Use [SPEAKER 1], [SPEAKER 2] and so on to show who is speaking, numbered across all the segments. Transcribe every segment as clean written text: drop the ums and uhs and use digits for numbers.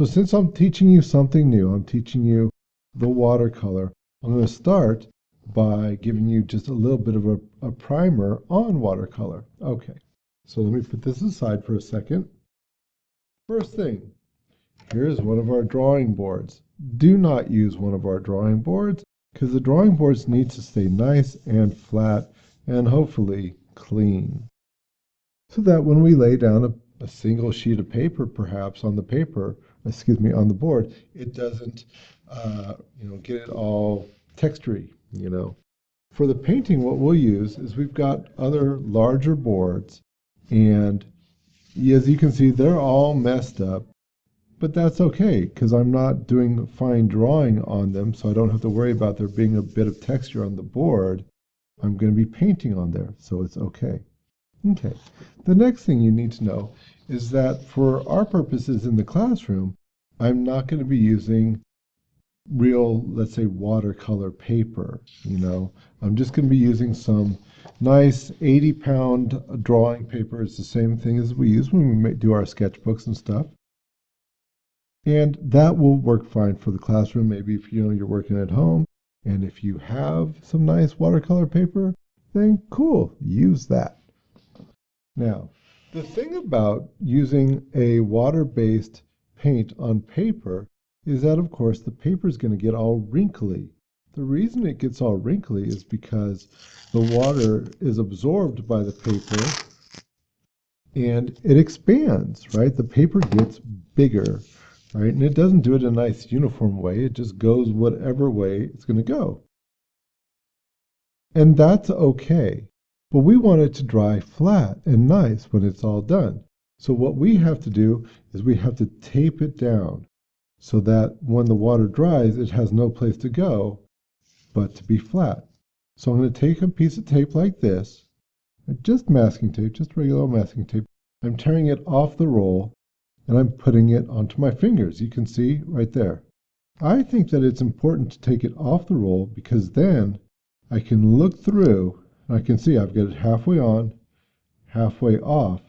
[SPEAKER 1] So since I'm teaching you something new, I'm teaching you the watercolor, I'm going to start by giving you just a little bit of a primer on watercolor. Okay, so let me put this aside for a second. First thing, here's one of our drawing boards. Do not use one of our drawing boards because the drawing boards need to stay nice and flat and hopefully clean, so that when we lay down a single sheet of paper, perhaps on the on the board, it doesn't, get it all textury, For the painting, what we'll use is we've got other larger boards, and as you can see, they're all messed up, but that's okay, because I'm not doing fine drawing on them, so I don't have to worry about there being a bit of texture on the board. I'm going to be painting on there, so it's okay. Okay, the next thing you need to know is that for our purposes in the classroom, I'm not going to be using real, let's say, watercolor paper, I'm just going to be using some nice 80-pound drawing paper. It's the same thing as we use when we do our sketchbooks and stuff. And that will work fine for the classroom. Maybe if you're working at home, and if you have some nice watercolor paper, then cool, use that. Now, the thing about using a water-based paint on paper is that, of course, the paper is going to get all wrinkly. The reason it gets all wrinkly is because the water is absorbed by the paper and it expands, right? The paper gets bigger, right? And it doesn't do it in a nice uniform way. It just goes whatever way it's going to go. And that's okay. But we want it to dry flat and nice when it's all done. So what we have to do is we have to tape it down so that when the water dries, it has no place to go but to be flat. So I'm going to take a piece of tape like this, just masking tape, just regular masking tape. I'm tearing it off the roll and I'm putting it onto my fingers. You can see right there. I think that it's important to take it off the roll because then I can look through. I can see I've got it halfway on, halfway off,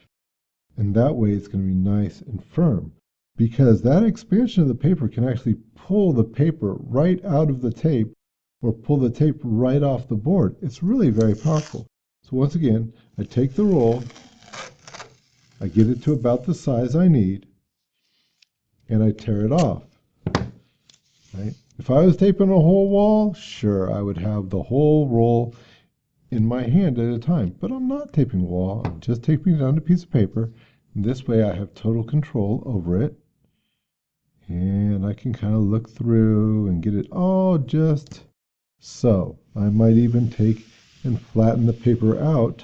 [SPEAKER 1] and that way it's going to be nice and firm, because that expansion of the paper can actually pull the paper right out of the tape or pull the tape right off the board. It's really very powerful. So once again, I take the roll, I get it to about the size I need, and I tear it off. Right? If I was taping a whole wall, sure, I would have the whole roll in my hand at a time, but I'm not taping a wall. I'm just taping it on a piece of paper, and this way I have total control over it, and I can kind of look through and get it all just so. I might even take and flatten the paper out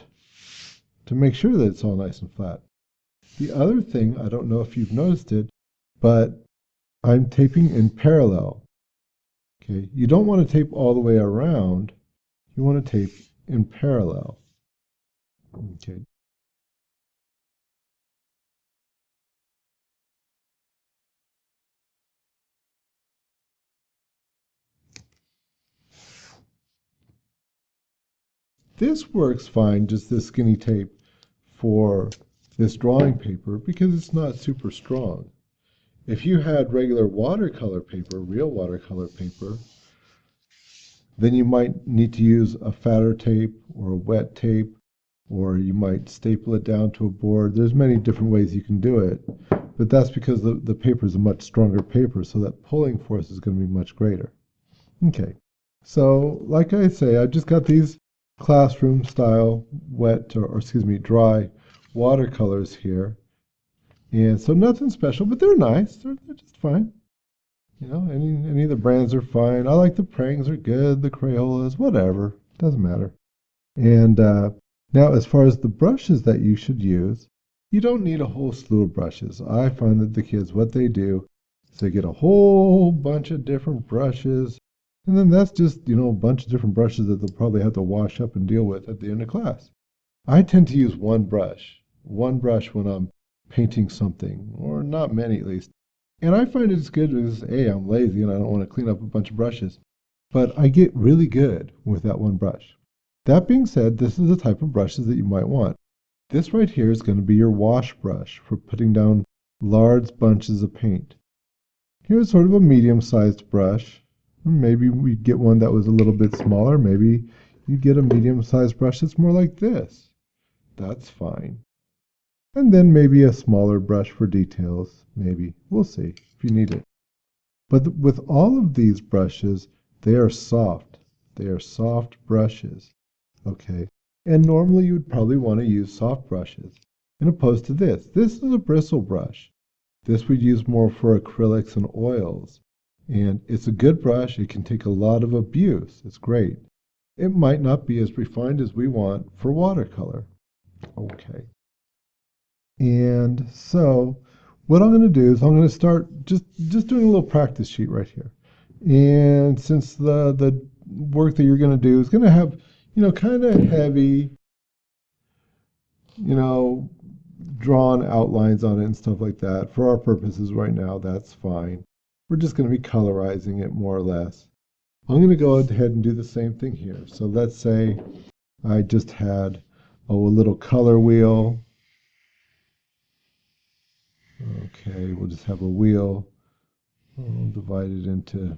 [SPEAKER 1] to make sure that it's all nice and flat. The other thing, I don't know if you've noticed it, but I'm taping in parallel. Okay, you don't want to tape all the way around. You want to tape in parallel. Okay. This works fine, just this skinny tape, for this drawing paper because it's not super strong. If you had regular watercolor paper, real watercolor paper, then you might need to use a fatter tape or a wet tape, or you might staple it down to a board. There's many different ways you can do it, but that's because the paper is a much stronger paper, so that pulling force is going to be much greater. Okay, so like I say, I've just got these classroom style wet, or excuse me, dry watercolors here. And so nothing special, but they're nice. They're just fine. Any of the brands are fine. I like the Prangs are good, the Crayolas, whatever. Doesn't matter. And now as far as the brushes that you should use, you don't need a whole slew of brushes. I find that the kids, what they do is they get a whole bunch of different brushes, and then that's just, a bunch of different brushes that they'll probably have to wash up and deal with at the end of class. I tend to use one brush when I'm painting something, or not many at least. And I find it's good because, A, I'm lazy and I don't want to clean up a bunch of brushes, but I get really good with that one brush. That being said, this is the type of brushes that you might want. This right here is going to be your wash brush for putting down large bunches of paint. Here's sort of a medium-sized brush. Maybe we'd get one that was a little bit smaller. Maybe you'd get a medium-sized brush that's more like this. That's fine. And then maybe a smaller brush for details. Maybe. We'll see if you need it. But with all of these brushes, they are soft. They are soft brushes. Okay. And normally you would probably want to use soft brushes. In opposed to this. This is a bristle brush. This we'd use more for acrylics and oils. And it's a good brush. It can take a lot of abuse. It's great. It might not be as refined as we want for watercolor. Okay. And so what I'm going to do is I'm going to start just doing a little practice sheet right here. And since the work that you're going to do is going to have, kind of heavy, drawn outlines on it and stuff like that, for our purposes right now, that's fine. We're just going to be colorizing it more or less. I'm going to go ahead and do the same thing here. So let's say I just had a little color wheel. Okay, we'll just have a wheel. I'll divide it into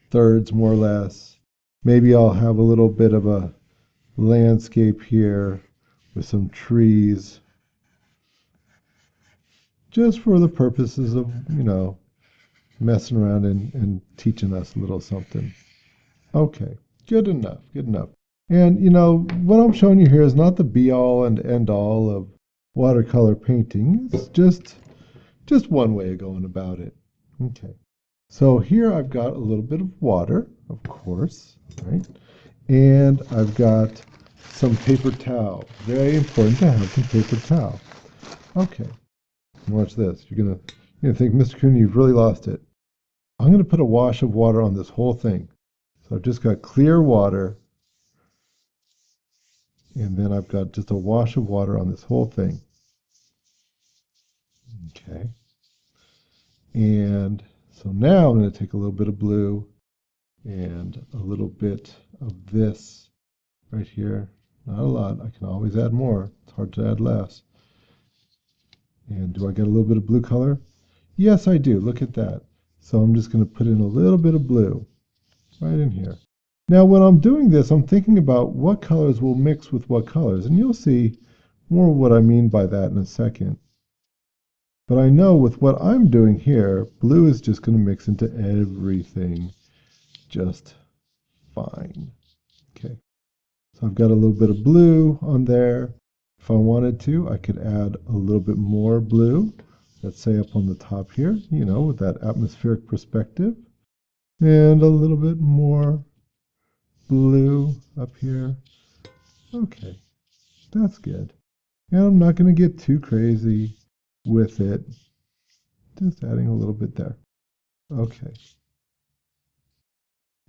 [SPEAKER 1] thirds more or less. Maybe I'll have a little bit of a landscape here with some trees, just for the purposes of, messing around and teaching us a little something. Okay, good enough, good enough. And, what I'm showing you here is not the be-all and end-all of watercolor painting. It's just one way of going about it. Okay. So here I've got a little bit of water, of course, right? And I've got some paper towel. Very important to have some paper towel. Okay. Watch this. You're gonna think, Mr. Cooney, you've really lost it. I'm gonna put a wash of water on this whole thing. So I've just got clear water, and then I've got just a wash of water on this whole thing. Okay. And so now I'm going to take a little bit of blue and a little bit of this right here. Not a lot. I can always add more. It's hard to add less. And do I get a little bit of blue color? Yes, I do. Look at that. So I'm just going to put in a little bit of blue right in here. Now, when I'm doing this, I'm thinking about what colors will mix with what colors. And you'll see more what I mean by that in a second. But I know with what I'm doing here, blue is just going to mix into everything just fine. Okay, so I've got a little bit of blue on there. If I wanted to, I could add a little bit more blue, let's say up on the top here, with that atmospheric perspective. And a little bit more blue up here. Okay, that's good. And I'm not going to get too crazy with it. Just adding a little bit there. Okay.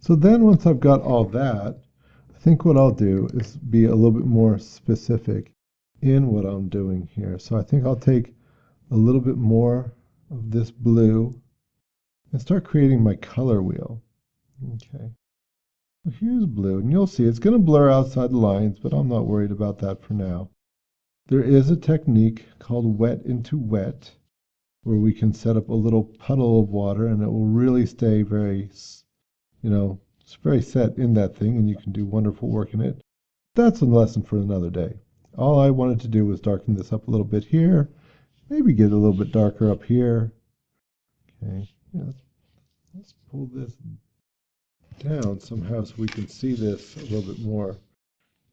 [SPEAKER 1] So then once I've got all that, I think what I'll do is be a little bit more specific in what I'm doing here. So I think I'll take a little bit more of this blue and start creating my color wheel. Okay. So here's blue, and you'll see it's going to blur outside the lines, but I'm not worried about that for now. There is a technique called wet into wet, where we can set up a little puddle of water and it will really stay very, it's very set in that thing and you can do wonderful work in it. That's a lesson for another day. All I wanted to do was darken this up a little bit here, maybe get a little bit darker up here. Okay, let's pull this down somehow so we can see this a little bit more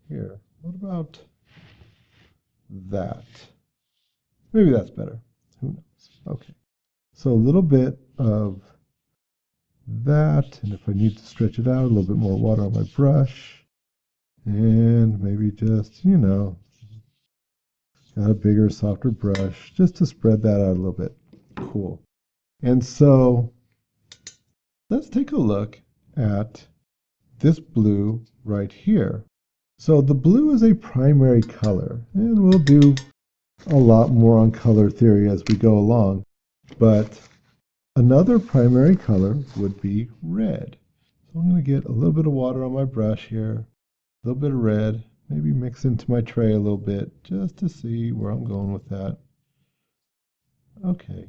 [SPEAKER 1] here. What about that? Maybe that's better. Who knows? Okay. So a little bit of that, and if I need to stretch it out, a little bit more water on my brush, and maybe just, got a bigger, softer brush, just to spread that out a little bit. Cool. And so let's take a look at this blue right here. So the blue is a primary color, and we'll do a lot more on color theory as we go along, but another primary color would be red. So I'm going to get a little bit of water on my brush here, a little bit of red, maybe mix into my tray a little bit just to see where I'm going with that. Okay.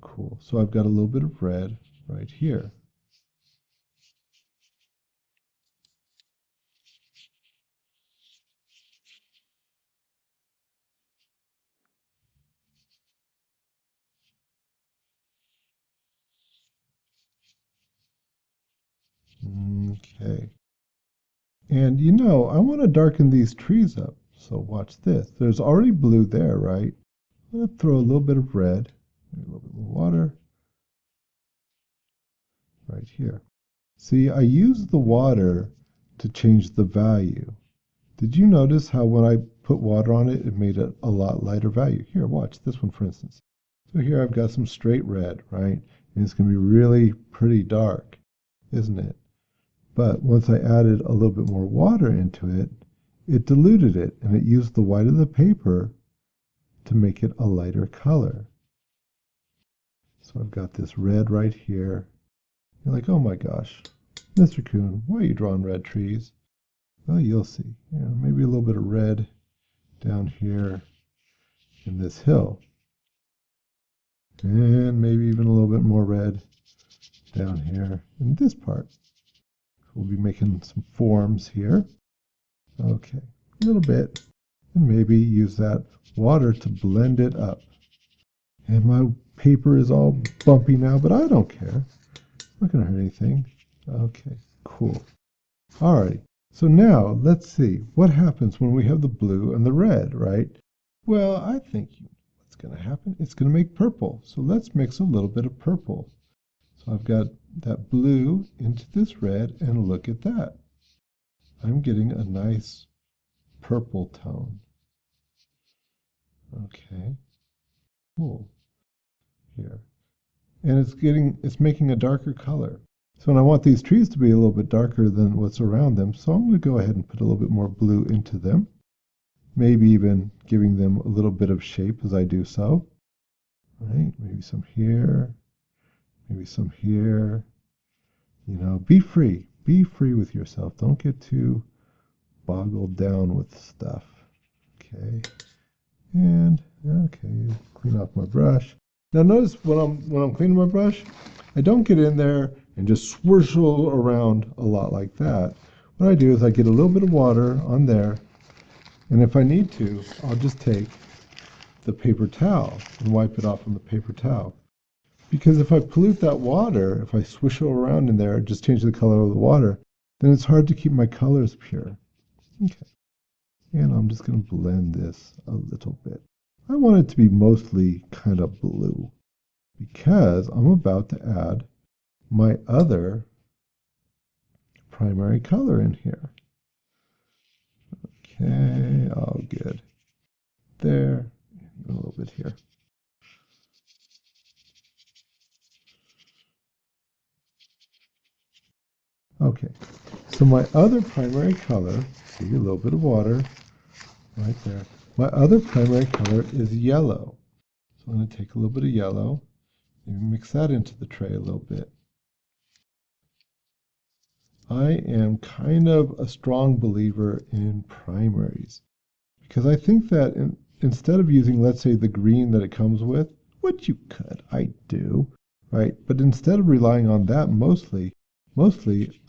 [SPEAKER 1] Cool. So I've got a little bit of red right here. Okay. And you know, I want to darken these trees up. So watch this. There's already blue there, right? I'm going to throw a little bit of red, maybe a little bit more water right here. See, I used the water to change the value. Did you notice how when I put water on it, it made it a lot lighter value? Here, watch this one, for instance. So here I've got some straight red, right? And it's going to be really pretty dark, isn't it? But once I added a little bit more water into it, it diluted it, and it used the white of the paper to make it a lighter color. So I've got this red right here. You're like, oh my gosh, Mr. Coon, why are you drawing red trees? Well, you'll see. Yeah, maybe a little bit of red down here in this hill. And maybe even a little bit more red down here in this part. We'll be making some forms here. Okay, a little bit. And maybe use that water to blend it up. And my paper is all bumpy now, but I don't care. It's not going to hurt anything. Okay, cool. All right. So now let's see what happens when we have the blue and the red, right? Well, I think what's going to happen, it's going to make purple. So let's mix a little bit of purple. So I've got that blue into this red, and look at that. I'm getting a nice purple tone. Okay, cool. Here. And it's making a darker color. So I want these trees to be a little bit darker than what's around them, so I'm going to go ahead and put a little bit more blue into them. Maybe even giving them a little bit of shape as I do so. Right? Maybe some here, maybe some here. You know, be free. Be free with yourself. Don't get too boggled down with stuff. Okay. And okay, clean off my brush. Now notice when I'm cleaning my brush, I don't get in there and just swirl around a lot like that. What I do is I get a little bit of water on there, and if I need to, I'll just take the paper towel and wipe it off on the paper towel. Because if I pollute that water, if I swish around in there, just change the color of the water, then it's hard to keep my colors pure. Okay. And I'm just going to blend this a little bit. I want it to be mostly kind of blue because I'm about to add my other primary color in here. Okay, all good. There, even a little bit here. Okay, so my other primary color, see a little bit of water right there. My other primary color is yellow. So I'm going to take a little bit of yellow and mix that into the tray a little bit. I am kind of a strong believer in primaries because I think that instead of using, let's say, the green that it comes with, which you could, I do, right? But instead of relying on that mostly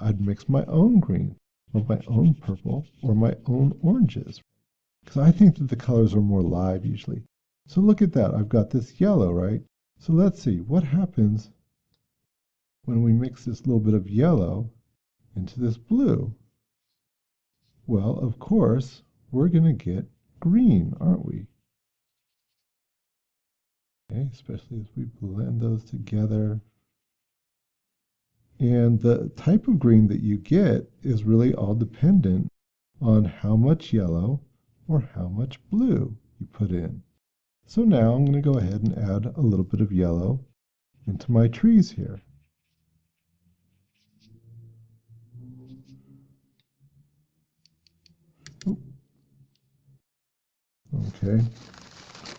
[SPEAKER 1] I'd mix my own green or my own purple or my own oranges because I think that the colors are more live usually. So look at that. I've got this yellow, right? So let's see what happens when we mix this little bit of yellow into this blue. Well, of course, we're going to get green, aren't we? Okay, especially as we blend those together. And the type of green that you get is really all dependent on how much yellow or how much blue you put in. So now I'm going to go ahead and add a little bit of yellow into my trees here. Okay,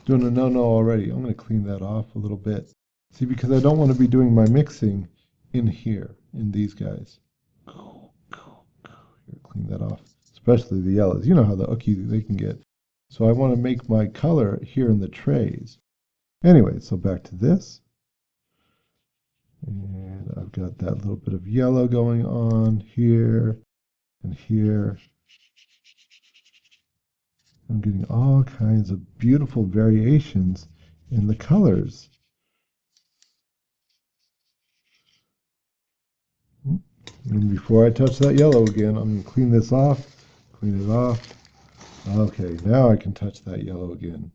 [SPEAKER 1] doing a no-no already. I'm going to clean that off a little bit. See, because I don't want to be doing my mixing in here, in these guys. Here, clean that off, especially the yellows. You know how the ooky they can get. So I want to make my color here in the trays. Anyway, so back to this. And I've got that little bit of yellow going on here and here. I'm getting all kinds of beautiful variations in the colors. And before I touch that yellow again, I'm going to clean this off, clean it off. Okay, now I can touch that yellow again.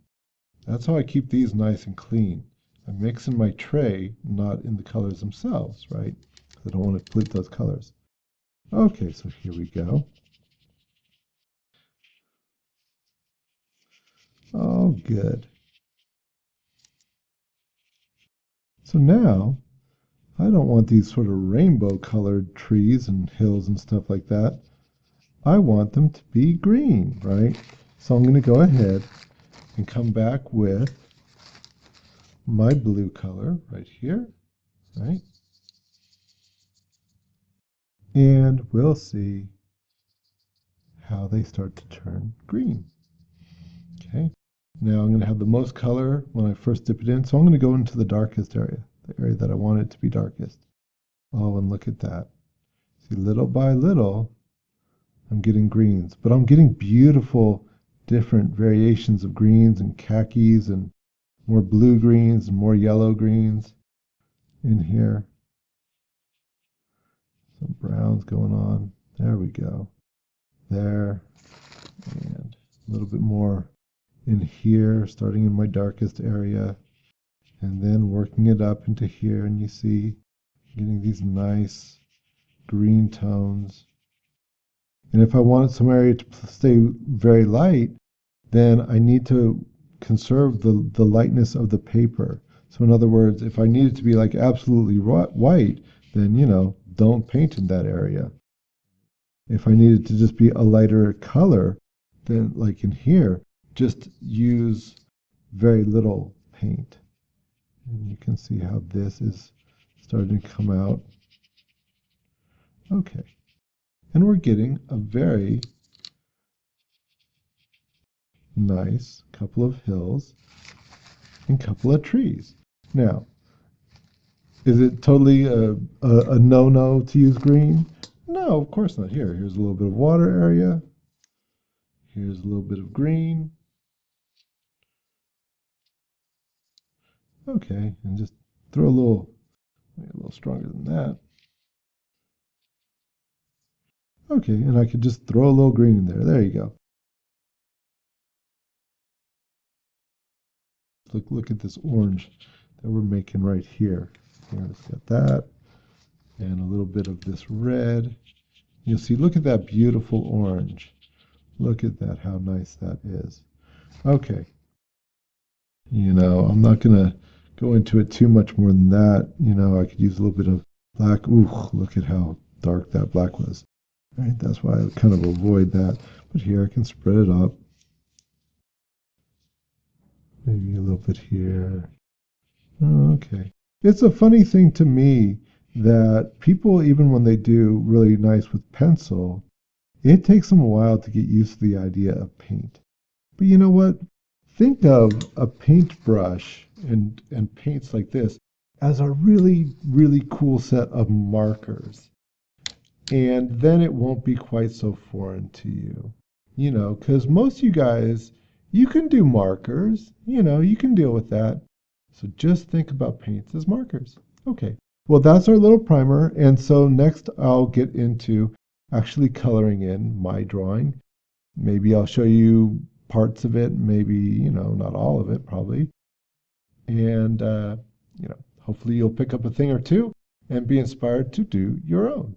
[SPEAKER 1] That's how I keep these nice and clean. I mix in my tray, not in the colors themselves, right? I don't want to pollute those colors. Okay, so here we go. Oh, good. So now, I don't want these sort of rainbow colored trees and hills and stuff like that. I want them to be green, right? So I'm going to go ahead and come back with my blue color right here, right? And we'll see how they start to turn green. Okay, now I'm going to have the most color when I first dip it in, so I'm going to go into the darkest area, the area that I want it to be darkest. Oh, and look at that. See, little by little, I'm getting greens, but I'm getting beautiful different variations of greens and khakis and more blue greens and more yellow greens in here. Some browns going on. There we go. There. And a little bit more in here, starting in my darkest area, and then working it up into here, and you see getting these nice green tones. And if I want some area to stay very light, then I need to conserve the lightness of the paper. So in other words, if I need it to be like absolutely white, then, don't paint in that area. If I need it to just be a lighter color, then like in here, just use very little paint. And you can see how this is starting to come out. Okay. And we're getting a very nice couple of hills and couple of trees. Now, is it totally a no-no to use green? No, of course not. Here's a little bit of water area. Here's a little bit of green. Okay, and just throw a little stronger than that. Okay, and I could just throw a little green in there. There you go. Look at this orange that we're making right here. Here, let's get that. And a little bit of this red. You'll see, look at that beautiful orange. Look at that, how nice that is. Okay. I'm not going to go into it too much more than that. I could use a little bit of black. Ooh, look at how dark that black was. Right, that's why I kind of avoid that. But here I can spread it up. Maybe a little bit here. Okay. It's a funny thing to me that people, even when they do really nice with pencil, it takes them a while to get used to the idea of paint. But you know what? Think of a paintbrush and paints like this as a really, really cool set of markers. And then it won't be quite so foreign to you. Because most of you guys, you can do markers, you can deal with that. So just think about paints as markers. Okay, well, that's our little primer. And so next I'll get into actually coloring in my drawing. Maybe I'll show you parts of it, maybe, not all of it, probably. And, hopefully you'll pick up a thing or two and be inspired to do your own.